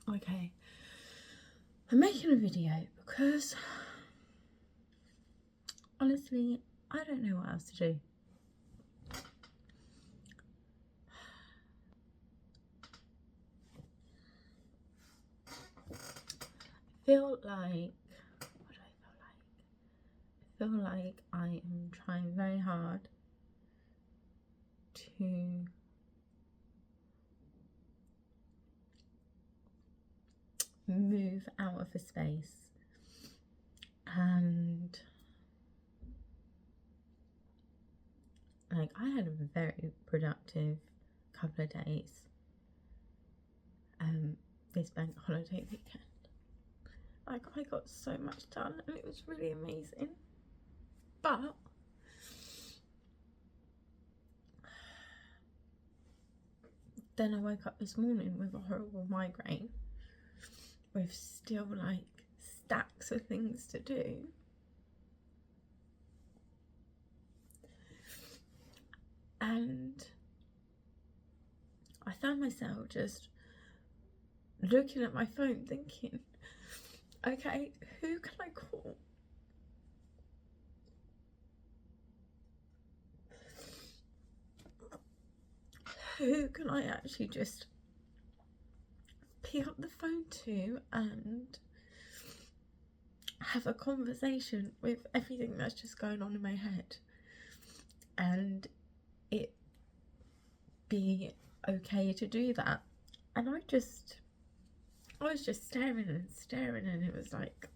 Okay, I'm making a video because honestly I don't know what else to do. I feel like, what do I feel like? I feel like I am trying very hard to move out of a space, and like I had a very productive couple of days this bank holiday weekend. Like I got so much done and it was really amazing, but then I woke up this morning with a horrible migraine with still like stacks of things to do. And I found myself just looking at my phone thinking, okay, who can I call? Who can I actually just pick up the phone to and have a conversation with everything that's just going on in my head and it be okay to do that? And I was just staring and staring, and it was like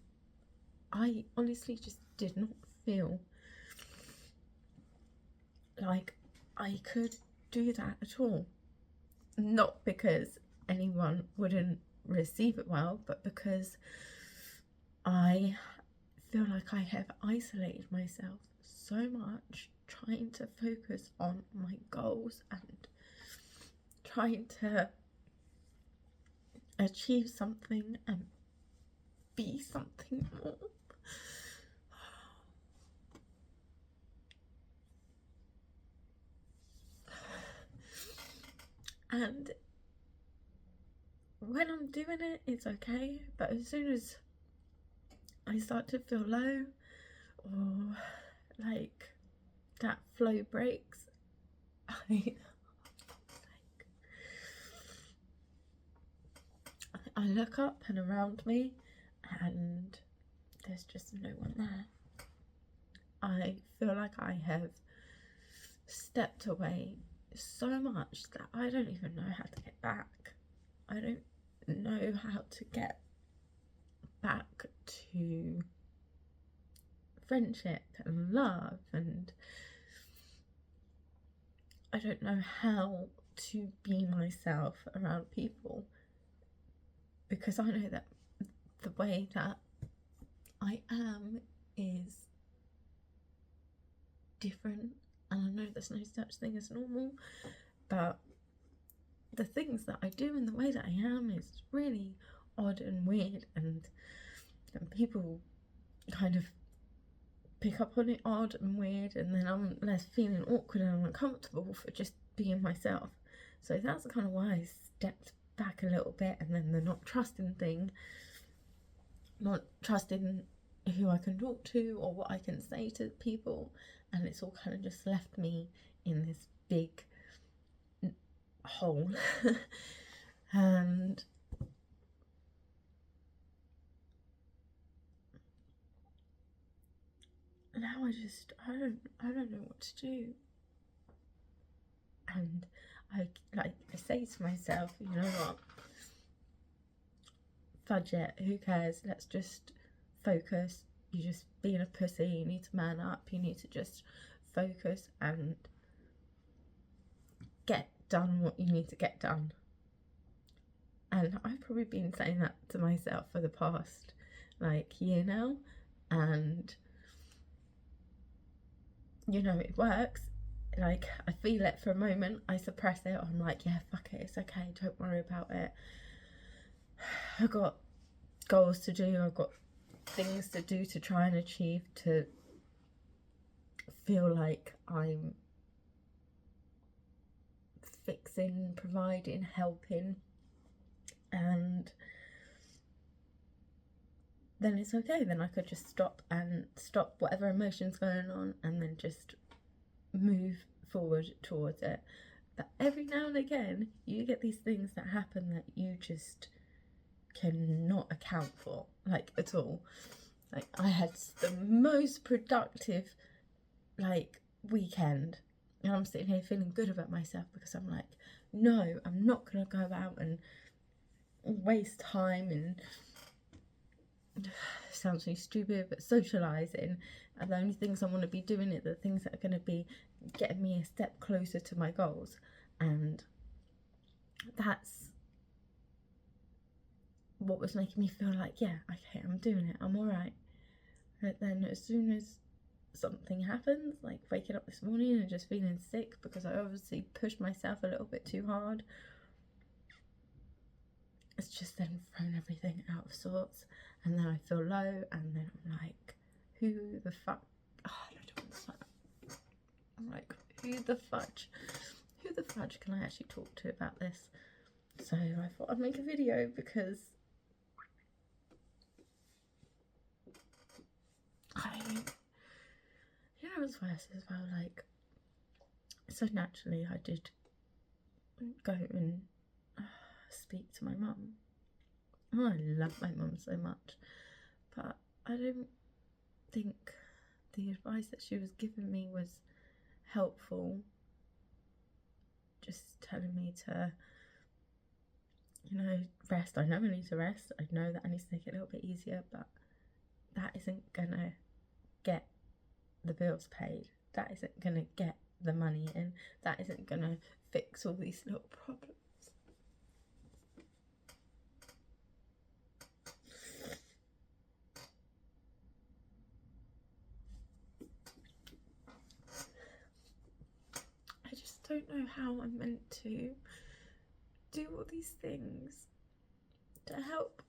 I honestly just did not feel like I could do that at all. Not because anyone wouldn't receive it well, but because I feel like I have isolated myself so much trying to focus on my goals and trying to achieve something and be something more. And when I'm doing it, it's okay, but as soon as I start to feel low or like that flow breaks, I look up and around me and there's just no one there. I feel like I have stepped away so much that I don't even know how to get back. I don't know how to get back to friendship and love, and I don't know how to be myself around people, because I know that the way that I am is different, and I know there's no such thing as normal, but the things that I do and the way that I am is really odd and weird, and people kind of pick up on it odd and weird, and then I'm left feeling awkward and uncomfortable for just being myself. So that's kind of why I stepped back a little bit, and then the not trusting thing, not trusting who I can talk to or what I can say to people, and it's all kind of just left me in this big hole. And now I don't know what to do. And I say to myself, you know what, fudge it, who cares, let's just focus. You're just being a pussy, you need to man up, you need to just focus and get done what you need to get done. And I've probably been saying that to myself for the past like year now, and you know, it works. Like I feel it for a moment, I suppress it, I'm like, yeah, fuck it, it's okay, don't worry about it. I've got goals to do, I've got things to do to try and achieve, to feel like I'm fixing, providing, helping. And then it's okay. Then I could just stop whatever emotion's going on and then just move forward towards it. But every now and again, you get these things that happen that you just cannot account for, like, at all. Like, I had the most productive, like, weekend, and I'm sitting here feeling good about myself because I'm like, no, I'm not gonna go out and waste time and sounds so stupid, but socializing, and the only things I want to be doing are the things that are going to be getting me a step closer to my goals. And that's what was making me feel like, yeah, okay, I'm doing it, I'm all right. But then as soon as something happens, like waking up this morning and just feeling sick because I obviously pushed myself a little bit too hard, it's just then thrown everything out of sorts. And then I feel low, and then I'm like, who the fuck? Oh, I don't understand. I'm like, who the fudge can I actually talk to about this? So I thought I'd make a video because it was worse as well. Like, so naturally I did go and speak to my mum. Oh, I love my mum so much, but I don't think the advice that she was giving me was helpful. Just telling me to, you know, rest. I know I need to rest. I know that I need to take it a little bit easier, but that isn't gonna get the bills paid. That isn't gonna get the money in. That isn't gonna fix all these little problems. I just don't know how I'm meant to do all these things to help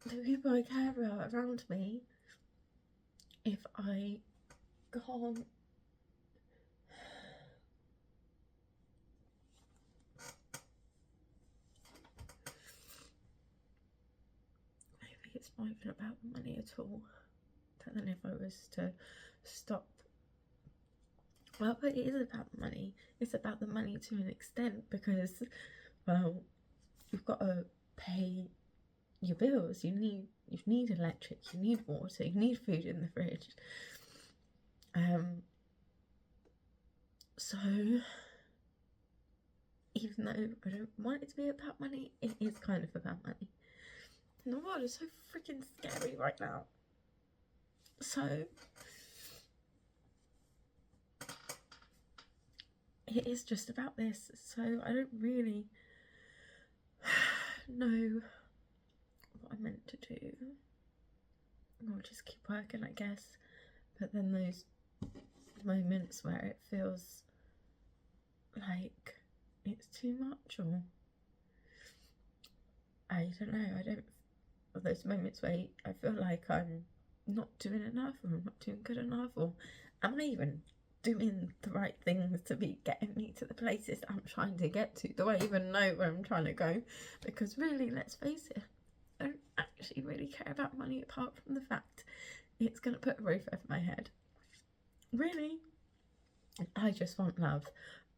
the people I care about around me if I can't maybe it's not even about the money at all. But then if I was to stop, well, but it is about the money. It's about the money to an extent because, well, you've got to pay your bills. You need electric, you need water, you need food in the fridge. So even though I don't want it to be about money, it is kind of about money. And the world is so freaking scary right now. So it is just about this. So I don't really know what I'm meant to do. I'll just keep working, I guess. But then those moments where it feels like it's too much, or I don't know, or those moments where I feel like I'm not doing enough, or I'm not doing good enough, or am I even doing the right things to be getting me to the places I'm trying to get to? Do I even know where I'm trying to go? Because really, let's face it, I don't actually really care about money apart from the fact it's going to put a roof over my head. Really, I just want love,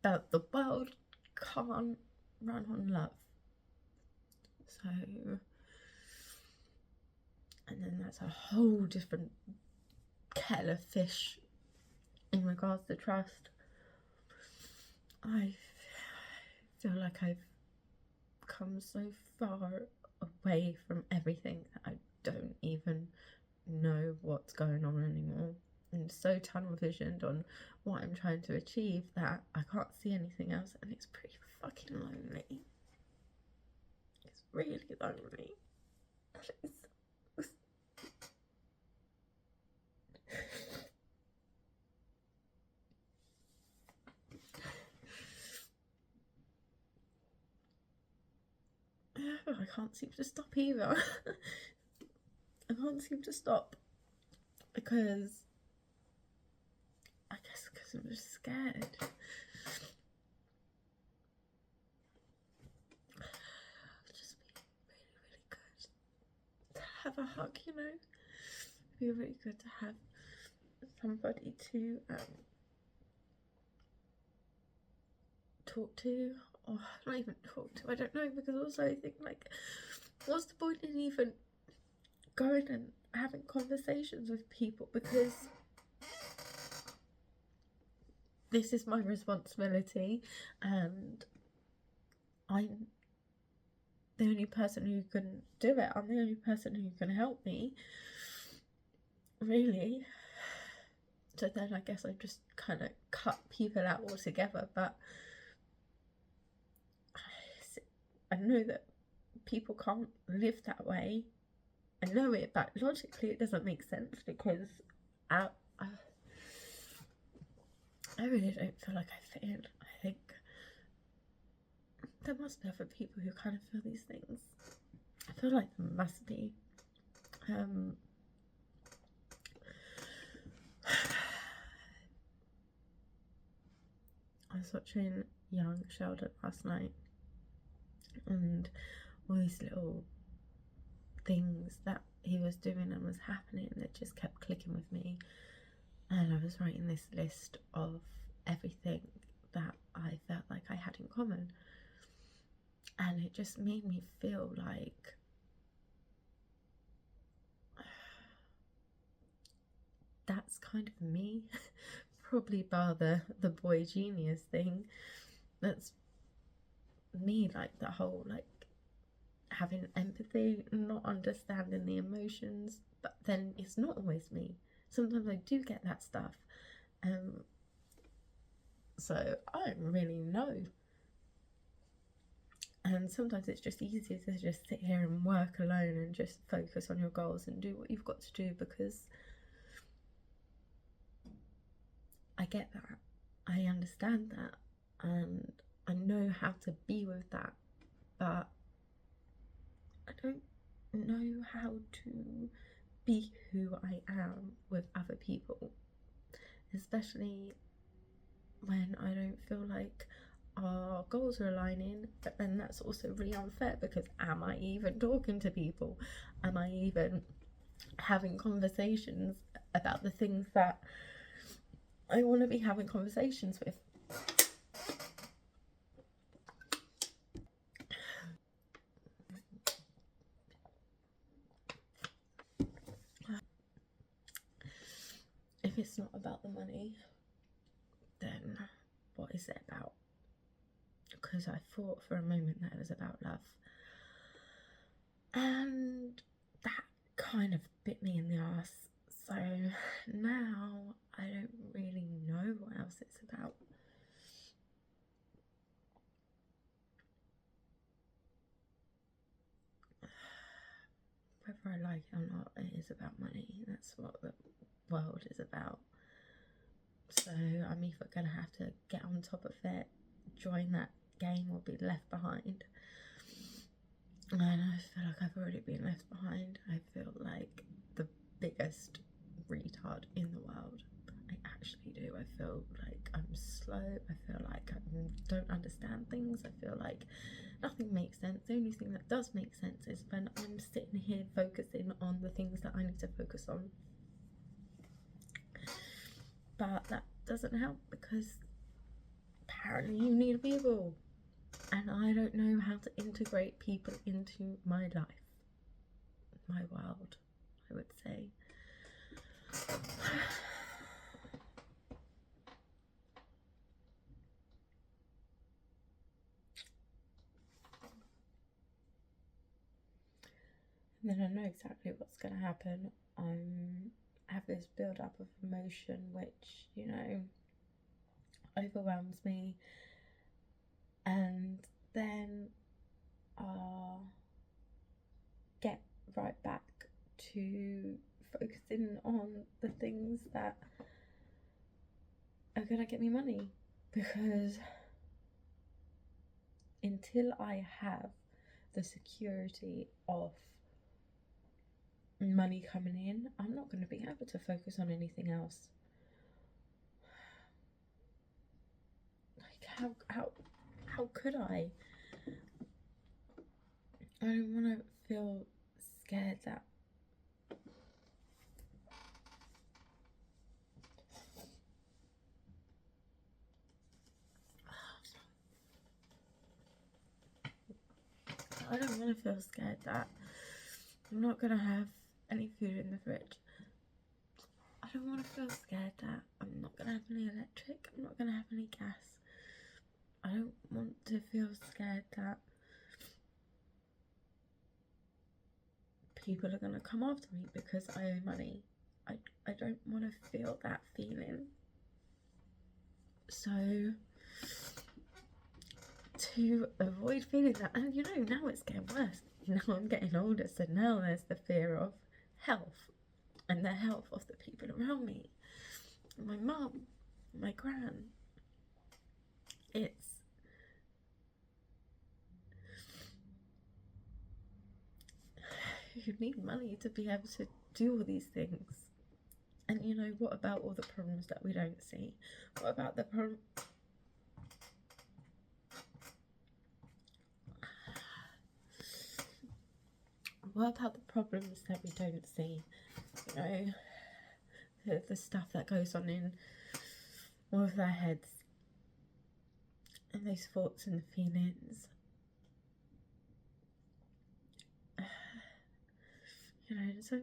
but the world can't run on love. So, and then that's a whole different kettle of fish in regards to trust. I feel like I've come so far away from everything that I don't even know what's going on anymore. I'm so tunnel visioned on what I'm trying to achieve that I can't see anything else, and it's pretty fucking lonely. It's really lonely. I can't seem to stop either. I can't seem to stop because I guess because I'm just scared. Just be really, really good. have a hug, you know. It'd be really good to have somebody to talk to, or not even talk to, I don't know, because also I think, like, what's the point in even going and having conversations with people, because this is my responsibility and I'm the only person who can do it. I'm the only person who can help me, really. So then I guess I just kind of cut people out altogether. But I know that people can't live that way. I know it, but logically it doesn't make sense, because I really don't feel like I fit in. I think there must be other people who kind of feel these things. I feel like there must be. I was watching Young Sheldon last night, and all these little things that he was doing and was happening that just kept clicking with me. And I was writing this list of everything that I felt like I had in common, and it just made me feel like that's kind of me. Probably bar the boy genius thing, that's me. Like the whole, like, having empathy, not understanding the emotions, but then it's not always me. Sometimes I do get that stuff. So I don't really know. And sometimes it's just easier to just sit here and work alone and just focus on your goals and do what you've got to do, because I get that. I understand that. And I know how to be with that. But I don't know how to be who I am with other people, especially when I don't feel like our goals are aligning. But then that's also really unfair, because am I even talking to people? Am I even having conversations about the things that I want to be having conversations with? If it's not about the money, then what is it about? Because I thought for a moment that it was about love, and that kind of bit me in the ass. So now I don't really know what else it's about. Whether I like it or not, it is about money. That's what the world is about. So I'm either going to have to get on top of it, join that game, or be left behind. And I feel like I've already been left behind. I feel like the biggest retard in the world. I actually do. I feel like I'm slow. I feel like I don't understand things. I feel like nothing makes sense. The only thing that does make sense is when I'm sitting here focusing on the things that I need to focus on. But that doesn't help, because apparently you need people, and I don't know how to integrate people into my life, my world, I would say. And then I know exactly what's going to happen. I have this build up of emotion which, you know, overwhelms me, and then I'll get right back to focusing on the things that are going to get me money, because until I have the security of money coming in, I'm not going to be able to focus on anything else. Like, how could I? I don't want to feel scared that I don't want to feel scared that I'm not going to have any food in the fridge. I don't want to feel scared that I'm not going to have any electric, I'm not going to have any gas. I don't want to feel scared that people are going to come after me because I owe money. I don't want to feel that feeling. So, to avoid feeling that, and you know, now it's getting worse. Now I'm getting older, so now there's the fear of health and the health of the people around me. My mum, my gran. You need money to be able to do all these things. And you know, what about all the problems that we don't see? What about the problem? What about the problems that we don't see? You know, the stuff that goes on in all of their heads, and those thoughts and the feelings. You know, so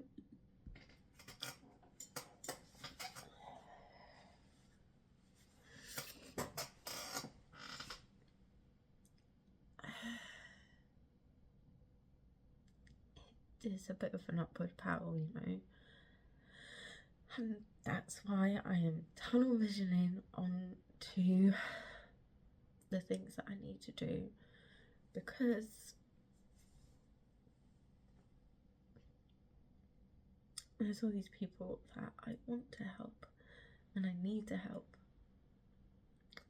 it's a bit of an upward battle, you know, and that's why I am tunnel visioning on to the things that I need to do, because there's all these people that I want to help and I need to help,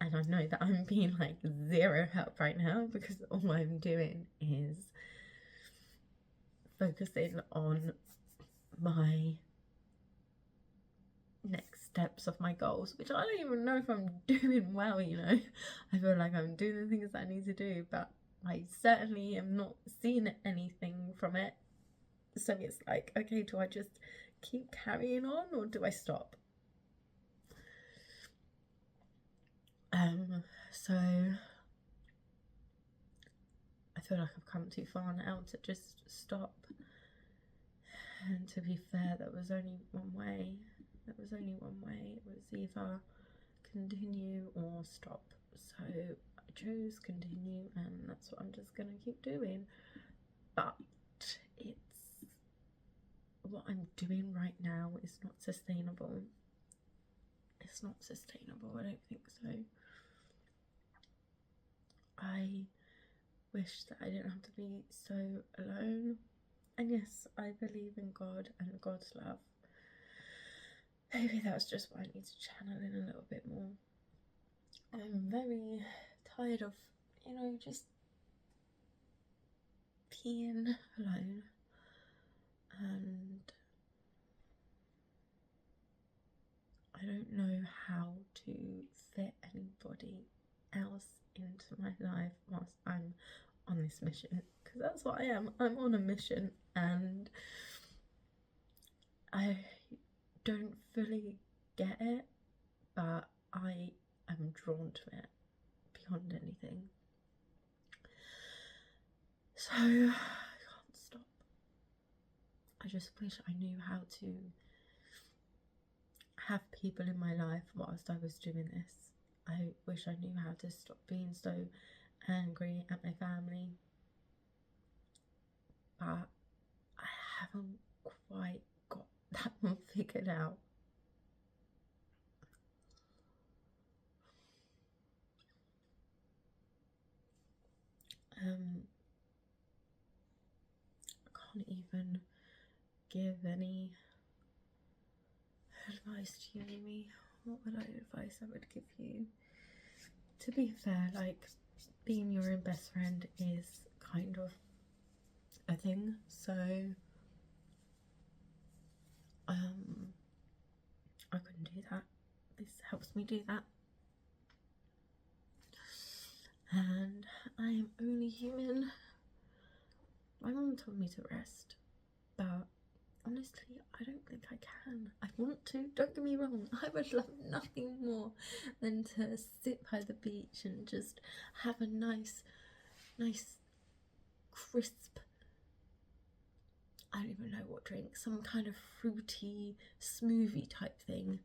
and I know that I'm being like zero help right now because all I'm doing is focusing on my next steps of my goals, which I don't even know if I'm doing well, you know. I feel like I'm doing the things that I need to do, but I certainly am not seeing anything from it. So it's like, okay, do I just keep carrying on or do I stop? So I feel like I've come too far now to just stop. And to be fair, there was only one way. There was only one way. It was either continue or stop. So I chose continue, and that's what I'm just gonna keep doing. But it's what I'm doing right now is not sustainable. It's not sustainable. I don't think so. I wish that I didn't have to be so alone. And yes, I believe in God and God's love. Maybe that's just what I need to channel in a little bit more. I'm very tired of, you know, just being alone. And I don't know how to fit anybody else into my life whilst I'm on this mission, because that's what I am. I'm on a mission, and I don't fully get it, but I am drawn to it beyond anything. So I can't stop. I just wish I knew how to have people in my life whilst I was doing this. I wish I knew how to stop being so angry at my family, but I haven't quite got that one figured out. I can't even give any advice to you, Amy. What advice I would give you? To be fair, like, being your own best friend is kind of a thing, so I couldn't do that. This helps me do that. And I am only human. My mum told me to rest, but honestly, I don't think I can. I want to, don't get me wrong. I would love nothing more than to sit by the beach and just have a nice crisp, I don't even know what drink, some kind of fruity smoothie type thing,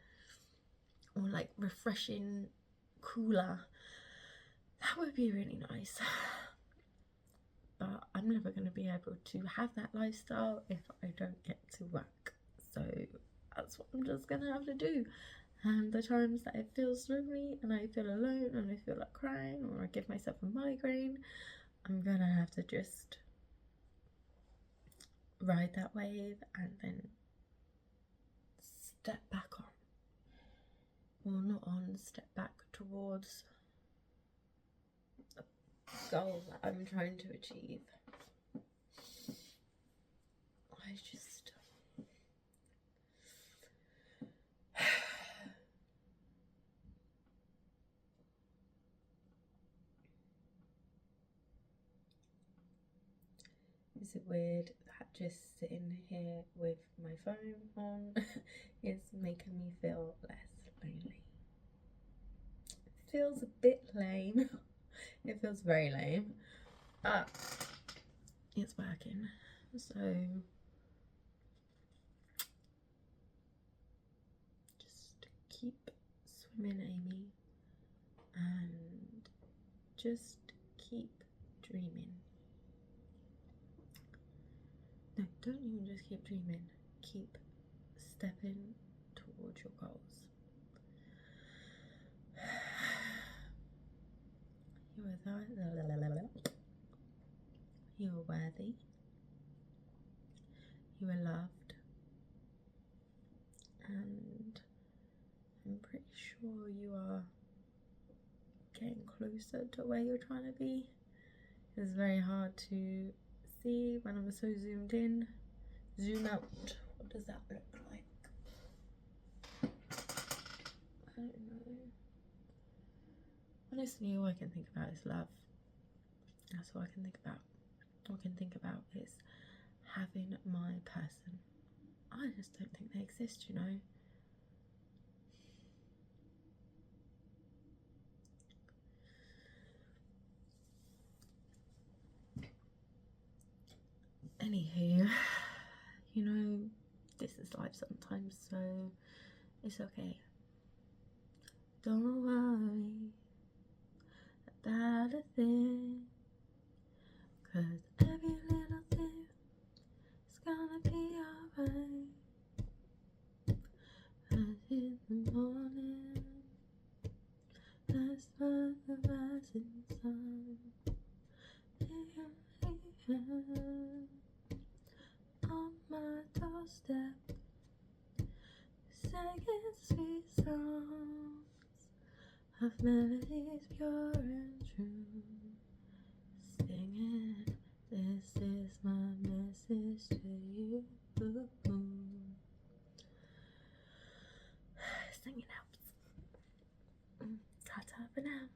or like refreshing cooler. That would be really nice. But I'm never going to be able to have that lifestyle if I don't get to work. So that's what I'm just going to have to do. And the times that it feels lonely and I feel alone and I feel like crying or I give myself a migraine, I'm going to have to just ride that wave and then step back on. Well, not on, step back towards the goal that I'm trying to achieve. I just... Is it weird that just sitting here with my phone on is making me feel less lonely? It feels a bit lame. It feels very lame. But it's working. So just keep swimming, Amy. And just keep dreaming. No, don't even just keep dreaming. Keep stepping towards your goals. You are worthy. You are loved. And I'm pretty sure you are getting closer to where you're trying to be. It's very hard to see when I'm so zoomed in. Zoom out. What does that look like? I don't know. Honestly, all I can think about is love. That's all I can think about. All I can think about is having my person. I just don't think they exist, you know. Anywho, you know, this is life sometimes, so it's okay. Don't worry about a thing, 'cause every little thing is gonna be alright. And in the morning, that's when the rising sun on my doorstep, singing sweet songs of melodies pure and true, singing, this is my message to you. Singing helps. Ta-ta for now.